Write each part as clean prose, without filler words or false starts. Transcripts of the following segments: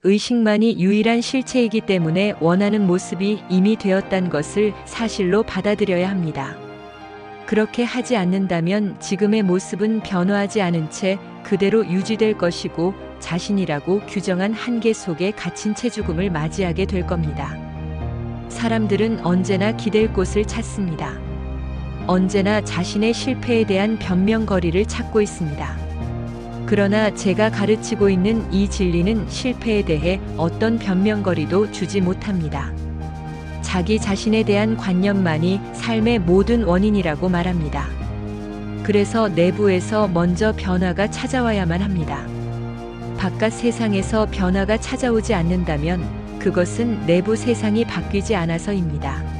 의식만이 유일한 실체이기 때문에 원하는 모습이 이미 되었다는 것을 사실로 받아들여야 합니다. 그렇게 하지 않는다면 지금의 모습은 변화하지 않은 채 그대로 유지될 것이고 자신이라고 규정한 한계 속에 갇힌 채 죽음을 맞이하게 될 겁니다. 사람들은 언제나 기댈 곳을 찾습니다. 언제나 자신의 실패에 대한 변명거리를 찾고 있습니다. 그러나 제가 가르치고 있는 이 진리는 실패에 대해 어떤 변명거리도 주지 못합니다. 자기 자신에 대한 관념만이 삶의 모든 원인이라고 말합니다. 그래서 내부에서 먼저 변화가 찾아와야만 합니다. 바깥 세상에서 변화가 찾아오지 않는다면 그것은 내부 세상이 바뀌지 않아서입니다.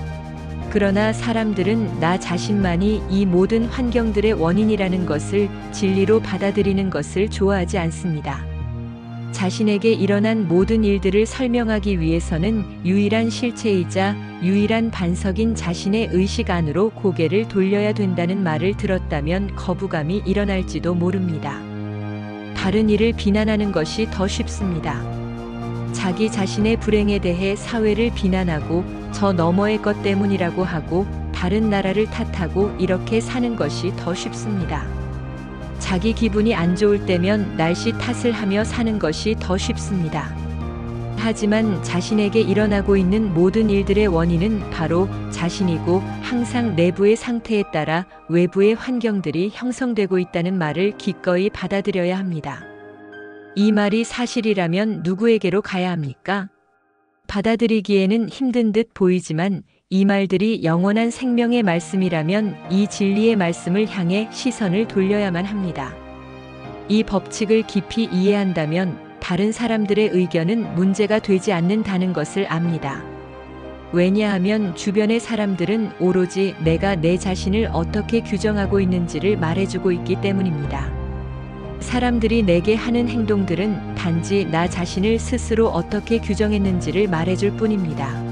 그러나 사람들은 나 자신만이 이 모든 환경들의 원인이라는 것을 진리로 받아들이는 것을 좋아하지 않습니다. 자신에게 일어난 모든 일들을 설명하기 위해서는 유일한 실체이자 유일한 반석인 자신의 의식 안으로 고개를 돌려야 된다는 말을 들었다면 거부감이 일어날지도 모릅니다. 다른 이를 비난하는 것이 더 쉽습니다. 자기 자신의 불행에 대해 사회를 비난하고 저 너머의 것 때문이라고 하고 다른 나라를 탓하고 이렇게 사는 것이 더 쉽습니다. 자기 기분이 안 좋을 때면 날씨 탓을 하며 사는 것이 더 쉽습니다. 하지만 자신에게 일어나고 있는 모든 일들의 원인은 바로 자신이고 항상 내부의 상태에 따라 외부의 환경들이 형성되고 있다는 말을 기꺼이 받아들여야 합니다. 이 말이 사실이라면 누구에게로 가야 합니까? 받아들이기에는 힘든 듯 보이지만 이 말들이 영원한 생명의 말씀이라면 이 진리의 말씀을 향해 시선을 돌려야만 합니다. 이 법칙을 깊이 이해한다면 다른 사람들의 의견은 문제가 되지 않는다는 것을 압니다. 왜냐하면 주변의 사람들은 오로지 내가 내 자신을 어떻게 규정하고 있는지를 말해주고 있기 때문입니다. 사람들이 내게 하는 행동들은 단지 나 자신을 스스로 어떻게 규정했는지를 말해줄 뿐입니다.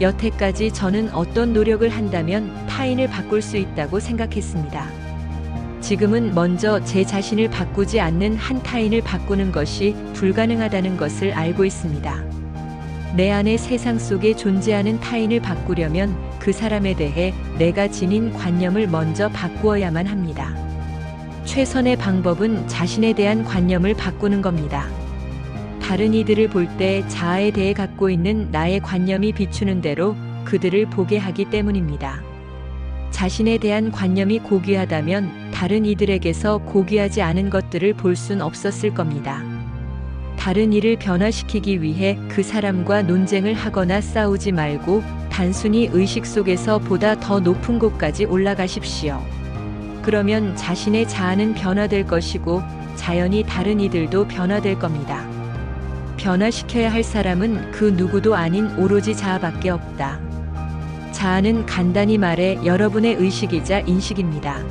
여태까지 저는 어떤 노력을 한다면 타인을 바꿀 수 있다고 생각했습니다. 지금은 먼저 제 자신을 바꾸지 않는 한 타인을 바꾸는 것이 불가능하다는 것을 알고 있습니다. 내 안의 세상 속에 존재하는 타인을 바꾸려면 그 사람에 대해 내가 지닌 관념을 먼저 바꾸어야만 합니다. 최선의 방법은 자신에 대한 관념을 바꾸는 겁니다. 다른 이들을 볼 때 자아에 대해 갖고 있는 나의 관념이 비추는 대로 그들을 보게 하기 때문입니다. 자신에 대한 관념이 고귀하다면 다른 이들에게서 고귀하지 않은 것들을 볼 순 없었을 겁니다. 다른 이를 변화시키기 위해 그 사람과 논쟁을 하거나 싸우지 말고 단순히 의식 속에서 보다 더 높은 곳까지 올라가십시오. 그러면 자신의 자아는 변화될 것이고 자연히 다른 이들도 변화될 겁니다. 변화시켜야 할 사람은 그 누구도 아닌 오로지 자아밖에 없다. 자아는 간단히 말해 여러분의 의식이자 인식입니다.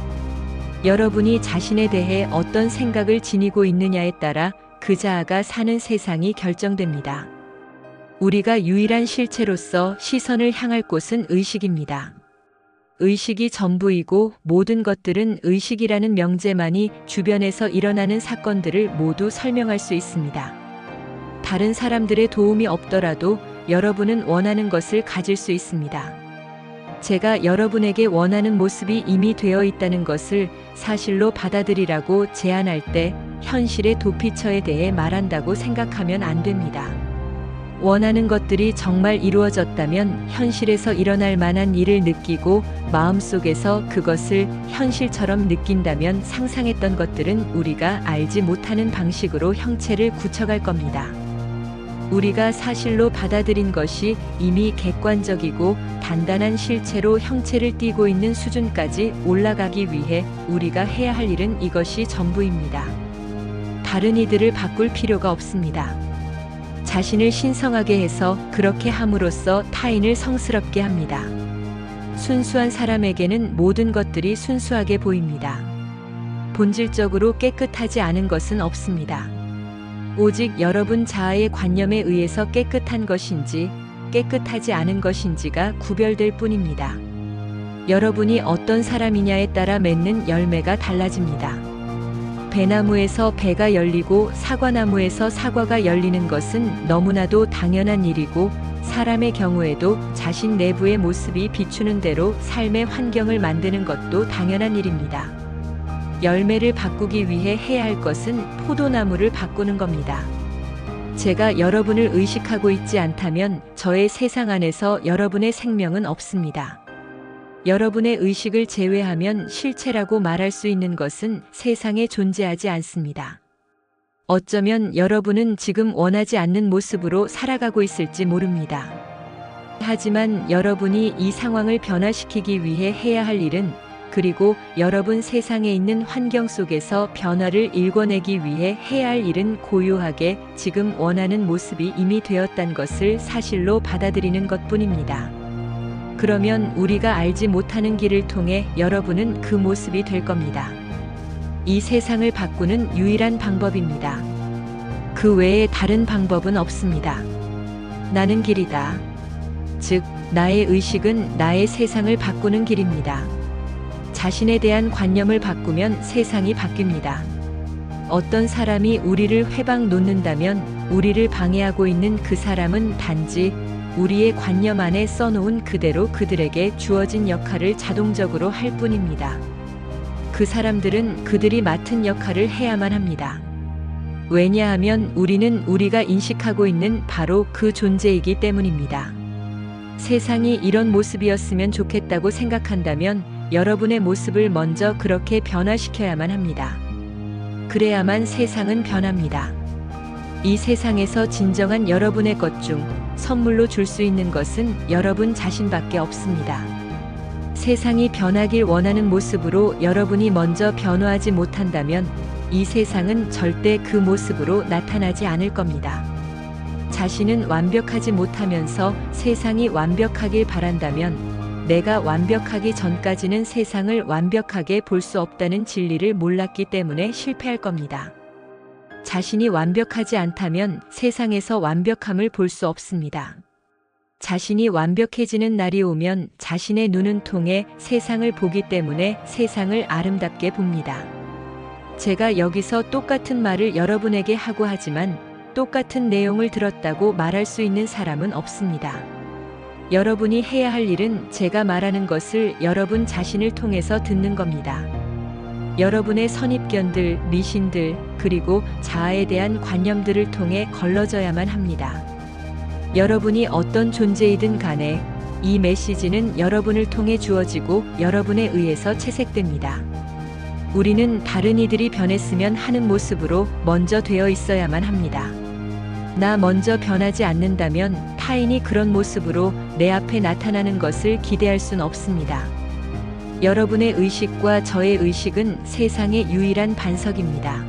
여러분이 자신에 대해 어떤 생각을 지니고 있느냐에 따라 그 자아가 사는 세상이 결정됩니다. 우리가 유일한 실체로서 시선을 향할 곳은 의식입니다. 의식이 전부이고 모든 것들은 의식이라는 명제만이 주변에서 일어나는 사건들을 모두 설명할 수 있습니다. 다른 사람들의 도움이 없더라도 여러분은 원하는 것을 가질 수 있습니다. 제가 여러분에게 원하는 모습이 이미 되어 있다는 것을 사실로 받아들이라고 제안할 때 현실의 도피처에 대해 말한다고 생각하면 안 됩니다. 원하는 것들이 정말 이루어졌다면 현실에서 일어날 만한 일을 느끼고 마음속에서 그것을 현실처럼 느낀다면 상상했던 것들은 우리가 알지 못하는 방식으로 형체를 굳혀갈 겁니다. 우리가 사실로 받아들인 것이 이미 객관적이고 단단한 실체로 형체를 띠고 있는 수준까지 올라가기 위해 우리가 해야 할 일은 이것이 전부입니다. 다른 이들을 바꿀 필요가 없습니다. 자신을 신성하게 해서 그렇게 함으로써 타인을 성스럽게 합니다. 순수한 사람에게는 모든 것들이 순수하게 보입니다. 본질적으로 깨끗하지 않은 것은 없습니다. 오직 여러분 자아의 관념에 의해서 깨끗한 것인지 깨끗하지 않은 것인지가 구별될 뿐입니다. 여러분이 어떤 사람이냐에 따라 맺는 열매가 달라집니다. 배나무에서 배가 열리고 사과나무에서 사과가 열리는 것은 너무나도 당연한 일이고, 사람의 경우에도 자신 내부의 모습이 비추는 대로 삶의 환경을 만드는 것도 당연한 일입니다. 열매를 바꾸기 위해 해야 할 것은 포도나무를 바꾸는 겁니다. 제가 여러분을 의식하고 있지 않다면 저의 세상 안에서 여러분의 생명은 없습니다. 여러분의 의식을 제외하면 실체라고 말할 수 있는 것은 세상에 존재하지 않습니다. 어쩌면 여러분은 지금 원하지 않는 모습으로 살아가고 있을지 모릅니다. 하지만 여러분이 이 상황을 변화시키기 위해 해야 할 일은, 그리고 여러분 세상에 있는 환경 속에서 변화를 일궈내기 위해 해야 할 일은 고요하게 지금 원하는 모습이 이미 되었다는 것을 사실로 받아들이는 것뿐입니다. 그러면 우리가 알지 못하는 길을 통해 여러분은 그 모습이 될 겁니다. 이 세상을 바꾸는 유일한 방법입니다. 그 외에 다른 방법은 없습니다. 나는 길이다. 즉, 나의 의식은 나의 세상을 바꾸는 길입니다. 자신에 대한 관념을 바꾸면 세상이 바뀝니다. 어떤 사람이 우리를 회방 놓는다면 우리를 방해하고 있는 그 사람은 단지 우리의 관념 안에 써놓은 그대로 그들에게 주어진 역할을 자동적으로 할 뿐입니다. 그 사람들은 그들이 맡은 역할을 해야만 합니다. 왜냐하면 우리는 우리가 인식하고 있는 바로 그 존재이기 때문입니다. 세상이 이런 모습이었으면 좋겠다고 생각한다면 여러분의 모습을 먼저 그렇게 변화시켜야만 합니다. 그래야만 세상은 변합니다. 이 세상에서 진정한 여러분의 것 중 선물로 줄 수 있는 것은 여러분 자신밖에 없습니다. 세상이 변하길 원하는 모습으로 여러분이 먼저 변화하지 못한다면 이 세상은 절대 그 모습으로 나타나지 않을 겁니다. 자신은 완벽하지 못하면서 세상이 완벽하길 바란다면 내가 완벽하기 전까지는 세상을 완벽하게 볼 수 없다는 진리를 몰랐기 때문에 실패할 겁니다. 자신이 완벽하지 않다면 세상에서 완벽함을 볼 수 없습니다. 자신이 완벽해지는 날이 오면 자신의 눈은 통해 세상을 보기 때문에 세상을 아름답게 봅니다. 제가 여기서 똑같은 말을 여러분에게 하고 하지만 똑같은 내용을 들었다고 말할 수 있는 사람은 없습니다. 여러분이 해야 할 일은 제가 말하는 것을 여러분 자신을 통해서 듣는 겁니다. 여러분의 선입견들, 미신들, 그리고 자아에 대한 관념들을 통해 걸러져야만 합니다. 여러분이 어떤 존재이든 간에 이 메시지는 여러분을 통해 주어지고 여러분에 의해서 채색됩니다. 우리는 다른 이들이 변했으면 하는 모습으로 먼저 되어 있어야만 합니다. 나 먼저 변하지 않는다면 타인이 그런 모습으로 내 앞에 나타나는 것을 기대할 순 없습니다. 여러분의 의식과 저의 의식은 세상의 유일한 반석입니다.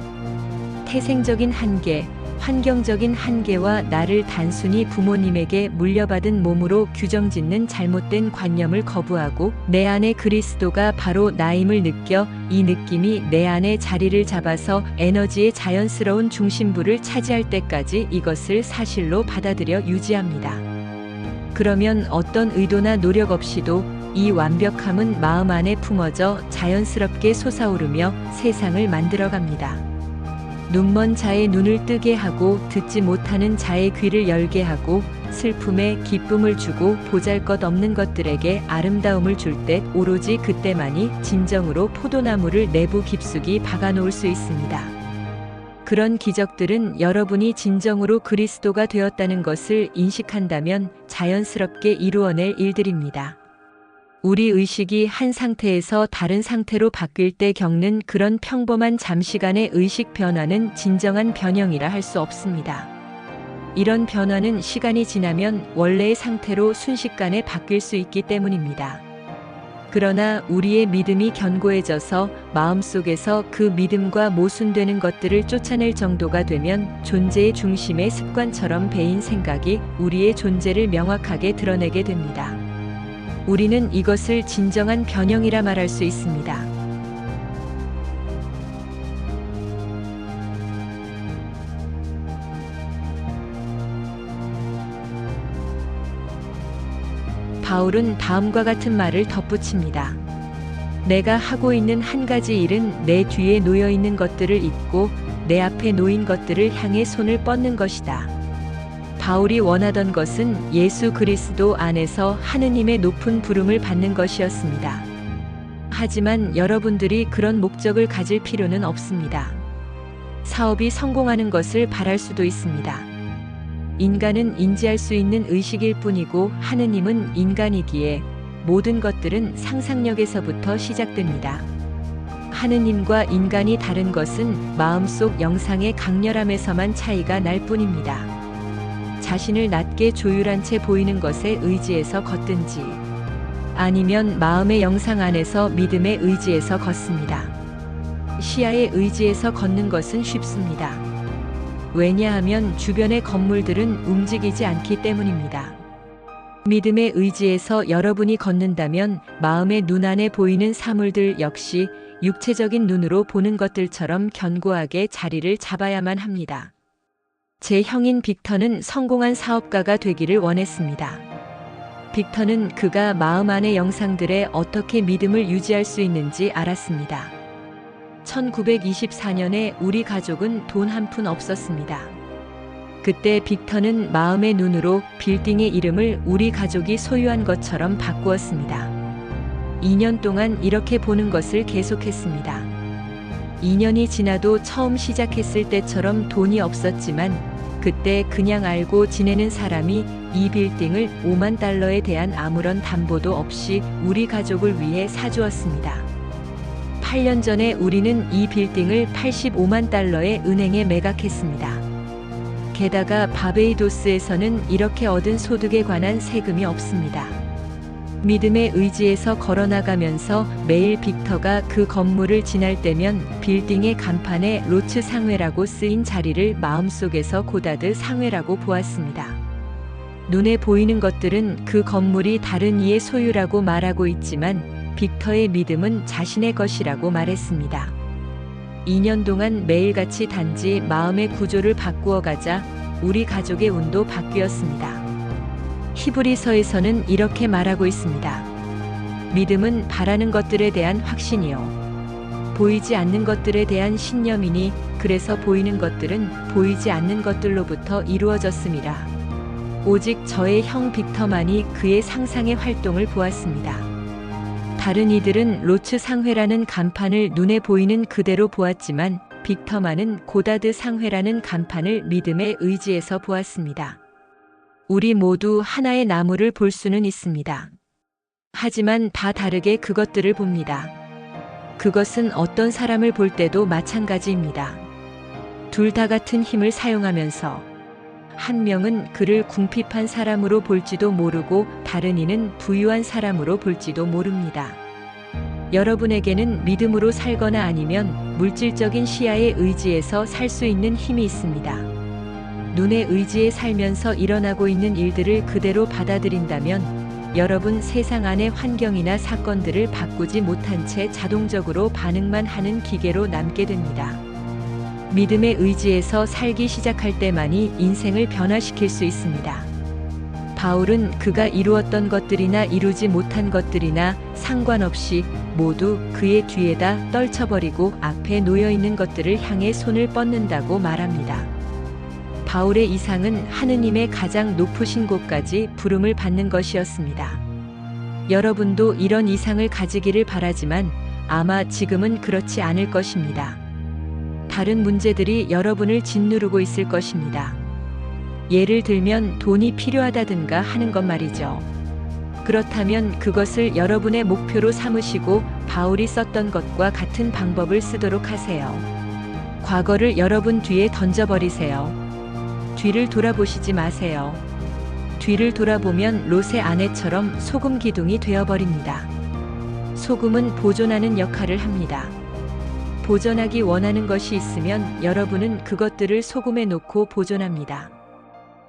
태생적인 한계, 환경적인 한계와 나를 단순히 부모님에게 물려받은 몸으로 규정짓는 잘못된 관념을 거부하고 내 안에 그리스도가 바로 나임을 느껴 이 느낌이 내 안에 자리를 잡아서 에너지의 자연스러운 중심부를 차지할 때까지 이것을 사실로 받아들여 유지합니다. 그러면 어떤 의도나 노력 없이도 이 완벽함은 마음 안에 품어져 자연스럽게 솟아오르며 세상을 만들어갑니다. 눈먼 자의 눈을 뜨게 하고 듣지 못하는 자의 귀를 열게 하고 슬픔에 기쁨을 주고 보잘것없는 것들에게 아름다움을 줄 때 오로지 그때만이 진정으로 포도나무를 내부 깊숙이 박아놓을 수 있습니다. 그런 기적들은 여러분이 진정으로 그리스도가 되었다는 것을 인식한다면 자연스럽게 이루어낼 일들입니다. 우리 의식이 한 상태에서 다른 상태로 바뀔 때 겪는 그런 평범한 잠시간의 의식 변화는 진정한 변형이라 할 수 없습니다. 이런 변화는 시간이 지나면 원래의 상태로 순식간에 바뀔 수 있기 때문입니다. 그러나 우리의 믿음이 견고해져서 마음속에서 그 믿음과 모순되는 것들을 쫓아낼 정도가 되면 존재의 중심의 습관처럼 배인 생각이 우리의 존재를 명확하게 드러내게 됩니다. 우리는 이것을 진정한 변형이라 말할 수 있습니다. 바울은 다음과 같은 말을 덧붙입니다. 내가 하고 있는 한 가지 일은 내 뒤에 놓여 있는 것들을 잊고 내 앞에 놓인 것들을 향해 손을 뻗는 것이다. 바울이 원하던 것은 예수 그리스도 안에서 하느님의 높은 부름을 받는 것이었습니다. 하지만 여러분들이 그런 목적을 가질 필요는 없습니다. 사업이 성공하는 것을 바랄 수도 있습니다. 인간은 인지할 수 있는 의식일 뿐이고 하느님은 인간이기에 모든 것들은 상상력에서부터 시작됩니다. 하느님과 인간이 다른 것은 마음속 영상의 강렬함에서만 차이가 날 뿐입니다. 자신을 낮게 조율한 채 보이는 것에 의지해서 걷든지 아니면 마음의 영상 안에서 믿음의 의지에서 걷습니다. 시야의 의지에서 걷는 것은 쉽습니다. 왜냐하면 주변의 건물들은 움직이지 않기 때문입니다. 믿음의 의지에서 여러분이 걷는다면 마음의 눈 안에 보이는 사물들 역시 육체적인 눈으로 보는 것들처럼 견고하게 자리를 잡아야만 합니다. 제 형인 빅터는 성공한 사업가가 되기를 원했습니다. 빅터는 그가 마음 안의 영상들에 어떻게 믿음을 유지할 수 있는지 알았습니다. 1924년에 우리 가족은 돈 한 푼 없었습니다. 그때 빅터는 마음의 눈으로 빌딩의 이름을 우리 가족이 소유한 것처럼 바꾸었습니다. 2년 동안 이렇게 보는 것을 계속했습니다. 2년이 지나도 처음 시작했을 때처럼 돈이 없었지만 그때 그냥 알고 지내는 사람이 이 빌딩을 $50,000에 대한 아무런 담보도 없이 우리 가족을 위해 사주었습니다. 8년 전에 우리는 이 빌딩을 $850,000에 은행에 매각했습니다. 게다가 바베이도스에서는 이렇게 얻은 소득에 관한 세금이 없습니다. 믿음의 의지에서 걸어나가면서 매일 빅터가 그 건물을 지날 때면 빌딩의 간판에 로츠 상회라고 쓰인 자리를 마음속에서 고다드 상회라고 보았습니다. 눈에 보이는 것들은 그 건물이 다른 이의 소유라고 말하고 있지만 빅터의 믿음은 자신의 것이라고 말했습니다. 2년 동안 매일같이 단지 마음의 구조를 바꾸어 가자 우리 가족의 운도 바뀌었습니다. 히브리서에서는 이렇게 말하고 있습니다. 믿음은 바라는 것들에 대한 확신이요. 보이지 않는 것들에 대한 신념이니 그래서 보이는 것들은 보이지 않는 것들로부터 이루어졌습니다. 오직 저의 형 빅터만이 그의 상상의 활동을 보았습니다. 다른 이들은 로츠 상회라는 간판을 눈에 보이는 그대로 보았지만 빅터만은 고다드 상회라는 간판을 믿음의 의지에서 보았습니다. 우리 모두 하나의 나무를 볼 수는 있습니다. 하지만 다 다르게 그것들을 봅니다. 그것은 어떤 사람을 볼 때도 마찬가지입니다. 둘 다 같은 힘을 사용하면서 한 명은 그를 궁핍한 사람으로 볼지도 모르고 다른 이는 부유한 사람으로 볼지도 모릅니다. 여러분에게는 믿음으로 살거나 아니면 물질적인 시야의 의지에서 살 수 있는 힘이 있습니다. 눈의 의지에 살면서 일어나고 있는 일들을 그대로 받아들인다면 여러분 세상 안의 환경이나 사건들을 바꾸지 못한 채 자동적으로 반응만 하는 기계로 남게 됩니다. 믿음의 의지에서 살기 시작할 때만이 인생을 변화시킬 수 있습니다. 바울은 그가 이루었던 것들이나 이루지 못한 것들이나 상관없이 모두 그의 뒤에다 떨쳐버리고 앞에 놓여있는 것들을 향해 손을 뻗는다고 말합니다. 바울의 이상은 하느님의 가장 높으신 곳까지 부름을 받는 것이었습니다. 여러분도 이런 이상을 가지기를 바라지만 아마 지금은 그렇지 않을 것입니다. 다른 문제들이 여러분을 짓누르고 있을 것입니다. 예를 들면 돈이 필요하다든가 하는 것 말이죠. 그렇다면 그것을 여러분의 목표로 삼으시고 바울이 썼던 것과 같은 방법을 쓰도록 하세요. 과거를 여러분 뒤에 던져버리세요. 뒤를 돌아보시지 마세요. 뒤를 돌아보면 롯의 아내처럼 소금 기둥이 되어버립니다. 소금은 보존하는 역할을 합니다. 보존하기 원하는 것이 있으면 여러분은 그것들을 소금에 넣고 보존합니다.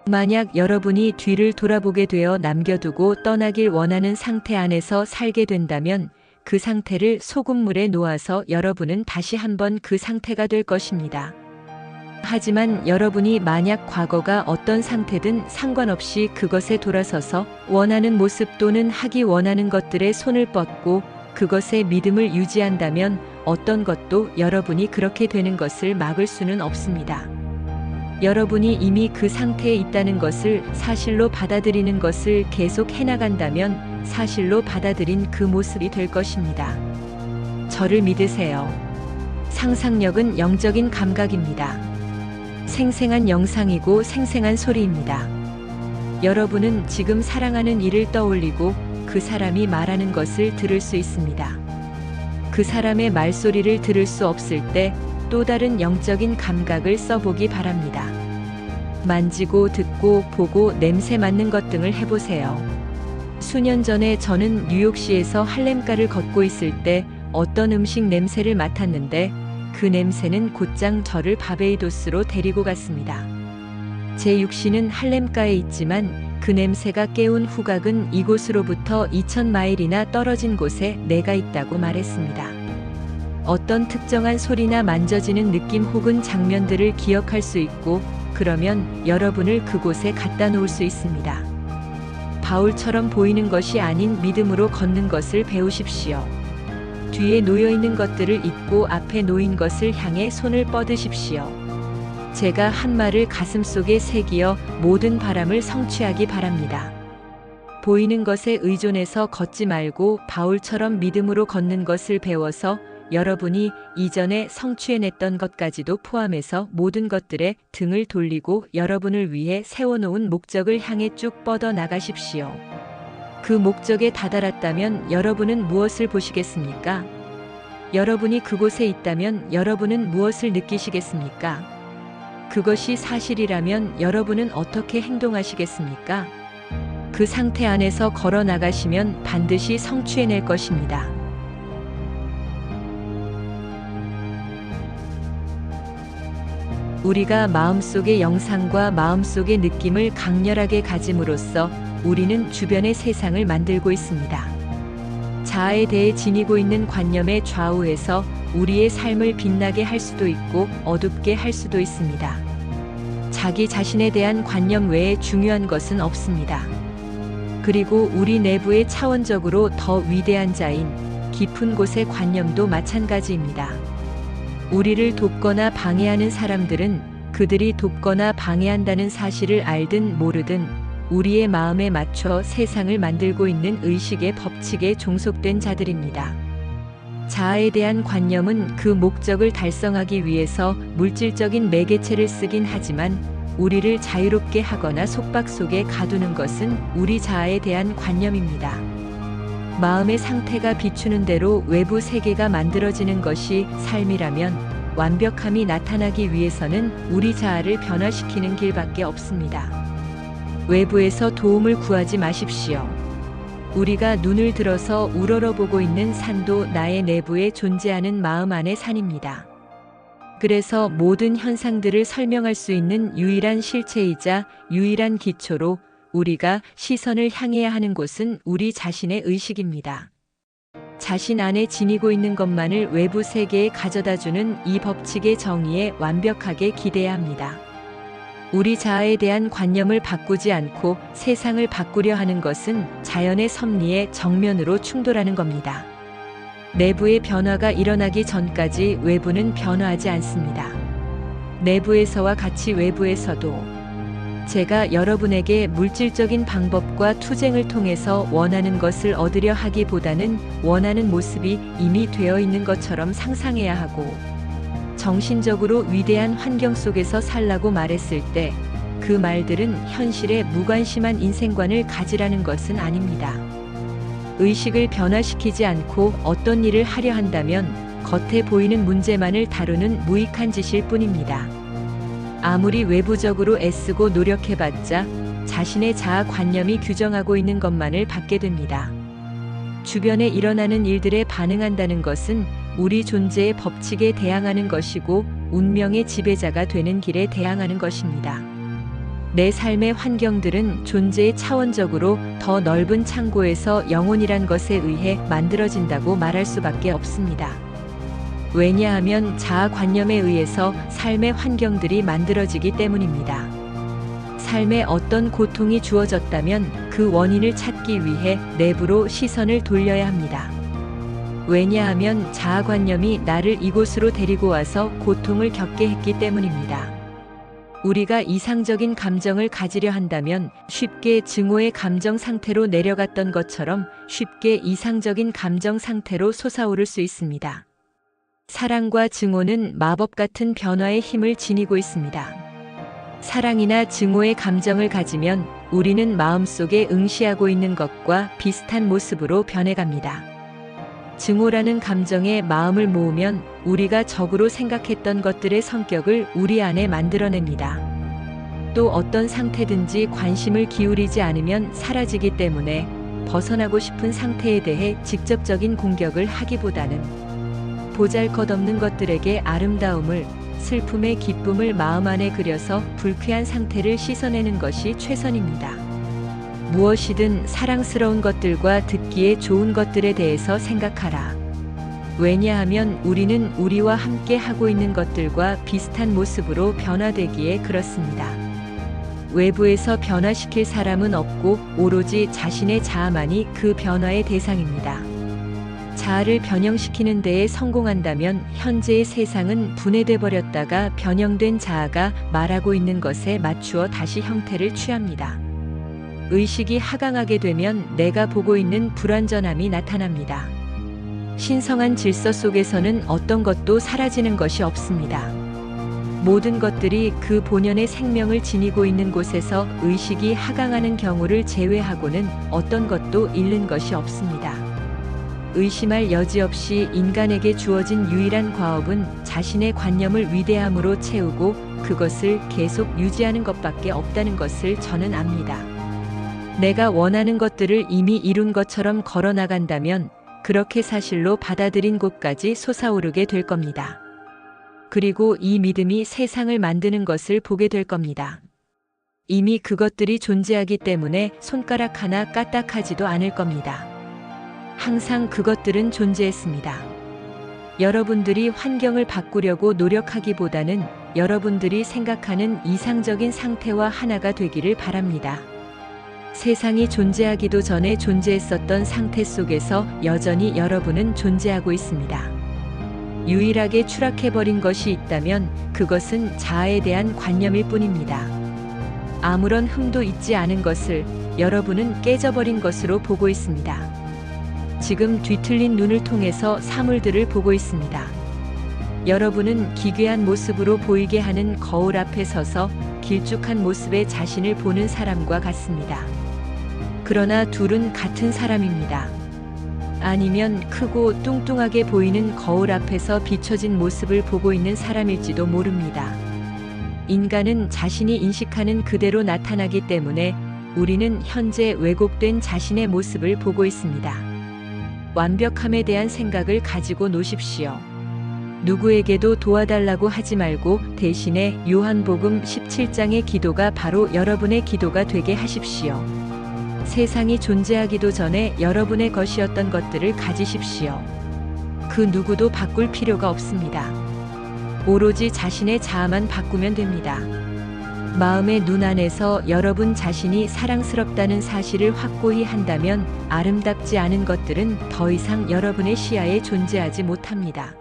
만약 여러분이 뒤를 돌아보게 되어 남겨두고 떠나길 원하는 상태 안에서 살게 된다면 그 상태를 소금물에 놓아서 여러분은 다시 한번 그 상태가 될 것입니다. 하지만 여러분이 만약 과거가 어떤 상태든 상관없이 그것에 돌아서서 원하는 모습 또는 하기 원하는 것들에 손을 뻗고 그것에 믿음을 유지한다면 어떤 것도 여러분이 그렇게 되는 것을 막을 수는 없습니다. 여러분이 이미 그 상태에 있다는 것을 사실로 받아들이는 것을 계속 해나간다면 사실로 받아들인 그 모습이 될 것입니다. 저를 믿으세요. 상상력은 영적인 감각입니다. 생생한 영상이고 생생한 소리입니다. 여러분은 지금 사랑하는 이를 떠올리고 그 사람이 말하는 것을 들을 수 있습니다. 그 사람의 말소리를 들을 수 없을 때 또 다른 영적인 감각을 써보기 바랍니다. 만지고 듣고 보고 냄새 맡는 것 등을 해보세요. 수년 전에 저는 뉴욕시에서 할렘가를 걷고 있을 때 어떤 음식 냄새를 맡았는데 그 냄새는 곧장 저를 바베이도스로 데리고 갔습니다. 제 육신은 할렘가에 있지만 그 냄새가 깨운 후각은 이곳으로부터 2000마일이나 떨어진 곳에 내가 있다고 말했습니다. 어떤 특정한 소리나 만져지는 느낌 혹은 장면들을 기억할 수 있고 그러면 여러분을 그곳에 갖다 놓을 수 있습니다. 바울처럼 보이는 것이 아닌 믿음으로 걷는 것을 배우십시오. 뒤에 놓여 있는 것들을 잊고 앞에 놓인 것을 향해 손을 뻗으십시오. 제가 한 말을 가슴속에 새기어 모든 바람을 성취하기 바랍니다. 보이는 것에 의존해서 걷지 말고 바울처럼 믿음으로 걷는 것을 배워서 여러분이 이전에 성취해냈던 것까지도 포함해서 모든 것들에 등을 돌리고 여러분을 위해 세워놓은 목적을 향해 쭉 뻗어 나가십시오. 그 목적에 다다랐다면 여러분은 무엇을 보시겠습니까? 여러분이 그곳에 있다면 여러분은 무엇을 느끼시겠습니까? 그것이 사실이라면 여러분은 어떻게 행동하시겠습니까? 그 상태 안에서 걸어 나가시면 반드시 성취해낼 것입니다. 우리가 마음속의 영상과 마음속의 느낌을 강렬하게 가짐으로써 우리는 주변의 세상을 만들고 있습니다. 자아에 대해 지니고 있는 관념에 좌우해서 우리의 삶을 빛나게 할 수도 있고 어둡게 할 수도 있습니다. 자기 자신에 대한 관념 외에 중요한 것은 없습니다. 그리고 우리 내부의 차원적으로 더 위대한 자인 깊은 곳의 관념도 마찬가지입니다. 우리를 돕거나 방해하는 사람들은 그들이 돕거나 방해한다는 사실을 알든 모르든 우리의 마음에 맞춰 세상을 만들고 있는 의식의 법칙에 종속된 자들입니다. 자아에 대한 관념은 그 목적을 달성하기 위해서 물질적인 매개체를 쓰긴 하지만 우리를 자유롭게 하거나 속박 속에 가두는 것은 우리 자아에 대한 관념입니다. 마음의 상태가 비추는 대로 외부 세계가 만들어지는 것이 삶이라면 완벽함이 나타나기 위해서는 우리 자아를 변화시키는 길밖에 없습니다. 외부에서 도움을 구하지 마십시오. 우리가 눈을 들어서 우러러보고 있는 산도 나의 내부에 존재하는 마음 안의 산입니다. 그래서 모든 현상들을 설명할 수 있는 유일한 실체이자 유일한 기초로 우리가 시선을 향해야 하는 곳은 우리 자신의 의식입니다. 자신 안에 지니고 있는 것만을 외부 세계에 가져다주는 이 법칙의 정의에 완벽하게 기대야 합니다. 우리 자아에 대한 관념을 바꾸지 않고 세상을 바꾸려 하는 것은 자연의 섭리에 정면으로 충돌하는 겁니다. 내부의 변화가 일어나기 전까지 외부는 변화하지 않습니다. 내부에서와 같이 외부에서도 제가 여러분에게 물질적인 방법과 투쟁을 통해서 원하는 것을 얻으려 하기보다는 원하는 모습이 이미 되어 있는 것처럼 상상해야 하고 정신적으로 위대한 환경 속에서 살라고 말했을 때 그 말들은 현실에 무관심한 인생관을 가지라는 것은 아닙니다. 의식을 변화시키지 않고 어떤 일을 하려 한다면 겉에 보이는 문제만을 다루는 무익한 짓일 뿐입니다. 아무리 외부적으로 애쓰고 노력해봤자 자신의 자아 관념이 규정하고 있는 것만을 받게 됩니다. 주변에 일어나는 일들에 반응한다는 것은 우리 존재의 법칙에 대항하는 것이고 운명의 지배자가 되는 길에 대항하는 것입니다. 내 삶의 환경들은 존재의 차원적으로 더 넓은 창고에서 영혼이란 것에 의해 만들어진다고 말할 수밖에 없습니다. 왜냐하면 자아 관념에 의해서 삶의 환경들이 만들어지기 때문입니다. 삶에 어떤 고통이 주어졌다면 그 원인을 찾기 위해 내부로 시선을 돌려야 합니다. 왜냐하면 자아관념이 나를 이곳으로 데리고 와서 고통을 겪게 했기 때문입니다. 우리가 이상적인 감정을 가지려 한다면 쉽게 증오의 감정 상태로 내려갔던 것처럼 쉽게 이상적인 감정 상태로 솟아오를 수 있습니다. 사랑과 증오는 마법 같은 변화의 힘을 지니고 있습니다. 사랑이나 증오의 감정을 가지면 우리는 마음속에 응시하고 있는 것과 비슷한 모습으로 변해갑니다. 증오라는 감정에 마음을 모으면 우리가 적으로 생각했던 것들의 성격을 우리 안에 만들어냅니다. 또 어떤 상태든지 관심을 기울이지 않으면 사라지기 때문에 벗어나고 싶은 상태에 대해 직접적인 공격을 하기보다는 보잘것없는 것들에게 아름다움을, 슬픔의 기쁨을 마음 안에 그려서 불쾌한 상태를 씻어내는 것이 최선입니다. 무엇이든 사랑스러운 것들과 듣기에 좋은 것들에 대해서 생각하라. 왜냐하면 우리는 우리와 함께 하고 있는 것들과 비슷한 모습으로 변화되기에 그렇습니다. 외부에서 변화시킬 사람은 없고 오로지 자신의 자아만이 그 변화의 대상입니다. 자아를 변형시키는 데에 성공한다면 현재의 세상은 분해돼 버렸다가 변형된 자아가 말하고 있는 것에 맞추어 다시 형태를 취합니다. 의식이 하강하게 되면 내가 보고 있는 불완전함이 나타납니다. 신성한 질서 속에서는 어떤 것도 사라지는 것이 없습니다. 모든 것들이 그 본연의 생명을 지니고 있는 곳에서 의식이 하강하는 경우를 제외하고는 어떤 것도 잃는 것이 없습니다. 의심할 여지 없이 인간에게 주어진 유일한 과업은 자신의 관념을 위대함으로 채우고 그것을 계속 유지하는 것밖에 없다는 것을 저는 압니다. 내가 원하는 것들을 이미 이룬 것처럼 걸어 나간다면 그렇게 사실로 받아들인 곳까지 솟아오르게 될 겁니다. 그리고 이 믿음이 세상을 만드는 것을 보게 될 겁니다. 이미 그것들이 존재하기 때문에 손가락 하나 까딱하지도 않을 겁니다. 항상 그것들은 존재했습니다. 여러분들이 환경을 바꾸려고 노력하기보다는 여러분들이 생각하는 이상적인 상태와 하나가 되기를 바랍니다. 세상이 존재하기도 전에 존재했었던 상태 속에서 여전히 여러분은 존재하고 있습니다. 유일하게 추락해버린 것이 있다면 그것은 자아에 대한 관념일 뿐입니다. 아무런 흠도 있지 않은 것을 여러분은 깨져버린 것으로 보고 있습니다. 지금 뒤틀린 눈을 통해서 사물들을 보고 있습니다. 여러분은 기괴한 모습으로 보이게 하는 거울 앞에 서서 길쭉한 모습의 자신을 보는 사람과 같습니다. 그러나 둘은 같은 사람입니다. 아니면 크고 뚱뚱하게 보이는 거울 앞에서 비춰진 모습을 보고 있는 사람일지도 모릅니다. 인간은 자신이 인식하는 그대로 나타나기 때문에 우리는 현재 왜곡된 자신의 모습을 보고 있습니다. 완벽함에 대한 생각을 가지고 노십시오. 누구에게도 도와달라고 하지 말고 대신에 요한복음 17장의 기도가 바로 여러분의 기도가 되게 하십시오. 세상이 존재하기도 전에 여러분의 것이었던 것들을 가지십시오. 그 누구도 바꿀 필요가 없습니다. 오로지 자신의 자아만 바꾸면 됩니다. 마음의 눈 안에서 여러분 자신이 사랑스럽다는 사실을 확고히 한다면 아름답지 않은 것들은 더 이상 여러분의 시야에 존재하지 못합니다.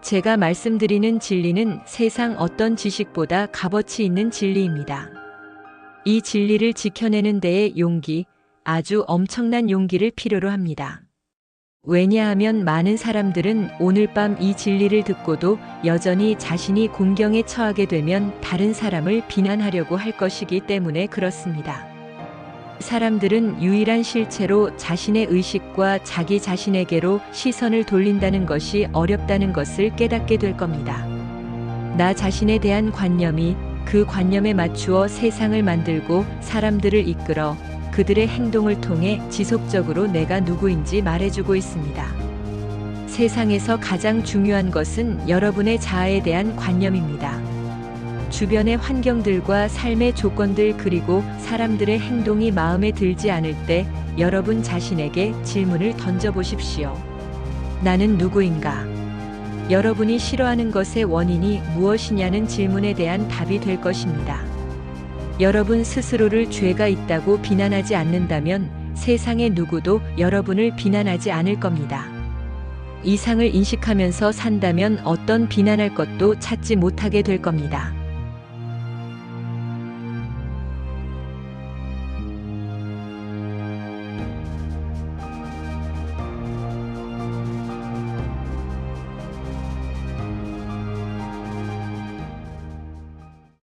제가 말씀드리는 진리는 세상 어떤 지식보다 값어치 있는 진리입니다. 이 진리를 지켜내는 데에 용기, 아주 엄청난 용기를 필요로 합니다. 왜냐하면 많은 사람들은 오늘 밤 이 진리를 듣고도 여전히 자신이 공경에 처하게 되면 다른 사람을 비난하려고 할 것이기 때문에 그렇습니다. 사람들은 유일한 실체로 자신의 의식과 자기 자신에게로 시선을 돌린다는 것이 어렵다는 것을 깨닫게 될 겁니다. 나 자신에 대한 관념이 그 관념에 맞추어 세상을 만들고 사람들을 이끌어 그들의 행동을 통해 지속적으로 내가 누구인지 말해주고 있습니다. 세상에서 가장 중요한 것은 여러분의 자아에 대한 관념입니다. 주변의 환경들과 삶의 조건들 그리고 사람들의 행동이 마음에 들지 않을 때 여러분 자신에게 질문을 던져보십시오. 나는 누구인가? 여러분이 싫어하는 것의 원인이 무엇이냐는 질문에 대한 답이 될 것입니다. 여러분 스스로를 죄가 있다고 비난하지 않는다면 세상의 누구도 여러분을 비난하지 않을 겁니다. 이상을 인식하면서 산다면 어떤 비난할 것도 찾지 못하게 될 겁니다.